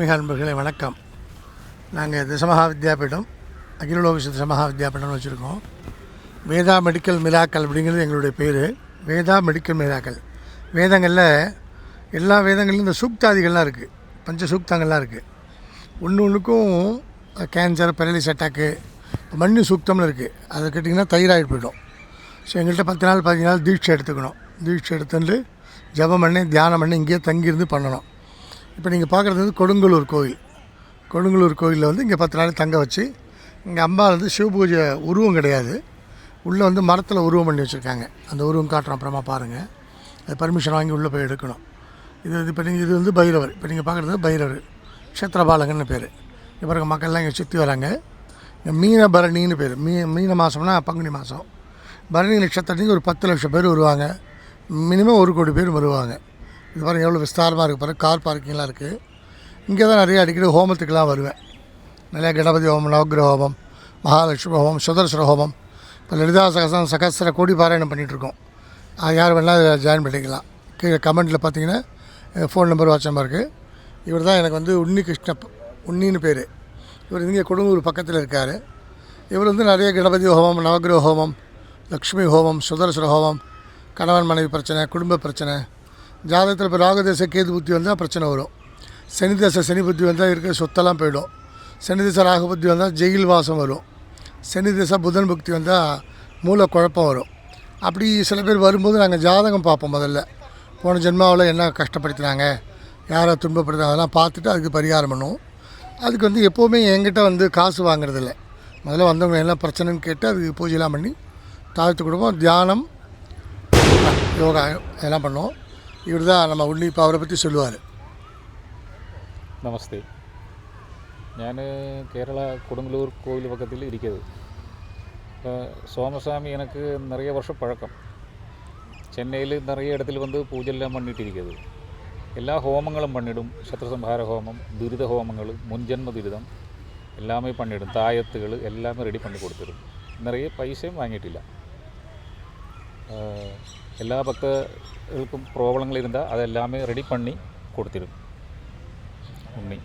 மிக அன்பர்களே வணக்கம். நாங்கள் தசமஹா வித்யாபீடம் அகிலலோக தசமஹா வித்யாபீடம்னு வச்சுருக்கோம். வேதா மெடிக்கல் மிராக்கல் அப்படிங்கிறது எங்களுடைய பேர். Veda medical miracle. வேதங்களில் எல்லா வேதங்கள்லையும் இந்த சூக்தாதிகள்லாம் இருக்குது, பஞ்ச சூக்தங்கள்லாம் இருக்குது. ஒன்றுக்கும் கேன்சர், பெரலிஸ் அட்டாக்கு, மண்ணு சூக்தம்னு இருக்குது. அதை கேட்டிங்கன்னா தைராய்டு போய்டும். ஸோ எங்கள்கிட்ட 10 நாள் 15 நாள் தீட்சை எடுத்துக்கணும். தீட்சை எடுத்துட்டு ஜபம் பண்ணி தியானம் பண்ணி இங்கேயே தங்கியிருந்து பண்ணணும். இப்போ நீங்கள் பார்க்குறது வந்து கொடுங்கலூர் கோயில். கொடுங்கலூர் கோயிலில் வந்து இங்கே 10 நாள் தங்க வச்சு, இங்கே அம்மா வந்து சிவபூஜை உருவம் கிடையாது, உள்ளே வந்து மரத்தில் உருவம் பண்ணி வச்சுருக்காங்க. அந்த உருவம் காட்டுறோம், அப்புறமா பாருங்கள். அது பர்மிஷன் வாங்கி உள்ளே போய் எடுக்கணும். இப்போ நீங்கள் இது வந்து பைரவர். இப்போ நீங்கள் பார்க்குறது பைரவர் க்ஷேத்திரபாலகன்னு பேர். இப்போ இருக்க மக்கள்லாம் இங்கே சுற்றி வராங்க. இங்கே மீனபரணின்னு பேர். மீன மாதம்னா பங்குனி மாதம். பரணி நட்சத்திரத்துக்கு ஒரு 10 லட்சம் பேர் வருவாங்க. மினிமம் 1 கோடி பேர் வருவாங்க. இது பாருங்கள் எவ்வளோ விஸ்தாரமாக இருக்குது பாருங்கள். கார் பார்க்கிங்லாம் இருக்குது. இங்கே தான் நிறைய அடிக்கடி ஹோமத்துக்கெலாம் வருவேன். நிறையா கணபதி ஹோமம், நவகிரக ஹோமம், மகாலட்சுமி ஹோமம், சுதர்சன ஹோமம். இப்போ லலிதா சகஸ்ர கோடி பாராயணம் பண்ணிகிட்ருக்கோம். யார் வேணால் இதில் ஜாயின் பண்ணிக்கலாம். கீழே கமெண்ட்டில் பார்த்தீங்கன்னா ஃபோன் நம்பர் வாட்ஸ்அப் இருக்குது. இவர் தான் எனக்கு வந்து உன்னின்னு பேர். இவர் இங்கே கொடுங்கூர் பக்கத்தில் இருக்கார். இவர் வந்து நிறைய கணபதி ஹோமம், நவகிரக ஹோமம், லக்ஷ்மி ஹோமம், சுதர்சன ஹோமம், கணவன் மனைவி பிரச்சனை, குடும்ப பிரச்சனை, ஜாதகத்தில் இப்போ ராகதேச கேது புத்தி வந்தால் பிரச்சனை வரும். சனி தசை சனி புத்தி வந்தால் இருக்கிற சொத்தெல்லாம் போயிடும். சனி தசை ராகு புத்தி வந்தால் ஜெயில் வாசம் வரும். சனி தசை புதன் புக்தி வந்தால் மூளை குழப்பம் வரும். அப்படி சில பேர் வரும்போது நாங்கள் ஜாதகம் பார்ப்போம். முதல்ல போன ஜென்மாவில் என்ன கஷ்டப்படுத்துகிறாங்க, யாரை துன்பப்படுத்துகிறாங்க, அதெல்லாம் பார்த்துட்டு அதுக்கு பரிகாரம் பண்ணுவோம். அதுக்கு வந்து எப்போவுமே என்கிட்ட வந்து காசு வாங்குறதில்ல. முதல்ல வந்தவங்க என்ன பிரச்சனைன்னு கேட்டு அதுக்கு பூஜைலாம் பண்ணி தாழ்த்து கொடுப்போம். தியானம், யோகா இதெல்லாம் பண்ணுவோம். இவர் தான் நம்ம உன்னி. இப்போ அவரை பற்றி சொல்லுவார். நமஸ்தே. ഞാൻ കേരള കൊടുങ്ങല്ലൂർ கோவில் பக்கத்தில் இருக்கிறது. இப்போ சோமசாமி எனக்கு நிறைய வருஷம் பழக்கம். சென்னையில் நிறைய இடத்துல வந்து பூஜையெல்லாம் பண்ணிட்டு இருக்குது. எல்லா ஹோமங்களும் பண்ணிடும். சத்ருசம்ஹார ஹோமம், துரித ஹோமங்கள், முன்ஜென்ம துரிதம் எல்லாமே பண்ணிடும். தாயத்துகள் எல்லாமே ரெடி பண்ணி கொடுத்துடும். நிறைய பைசையும் வாங்கிட்டிല്ല. எல்லா பக்தர்களுக்கும் ப்ராப்ளங்கள் இருந்தால் அதெல்லாமே ரெடி பண்ணி கொடுத்துடும் உண்மை.